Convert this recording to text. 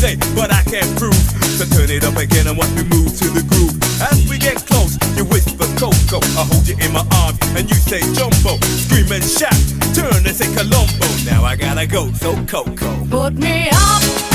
say, but I can't prove. So turn it up again and watch me move to the groove. As we get close, you whisper Coco. I hold you in my arms and you say Jumbo. Scream and shout, turn and say Colombo. Now I gotta go, so Coco. Put me up.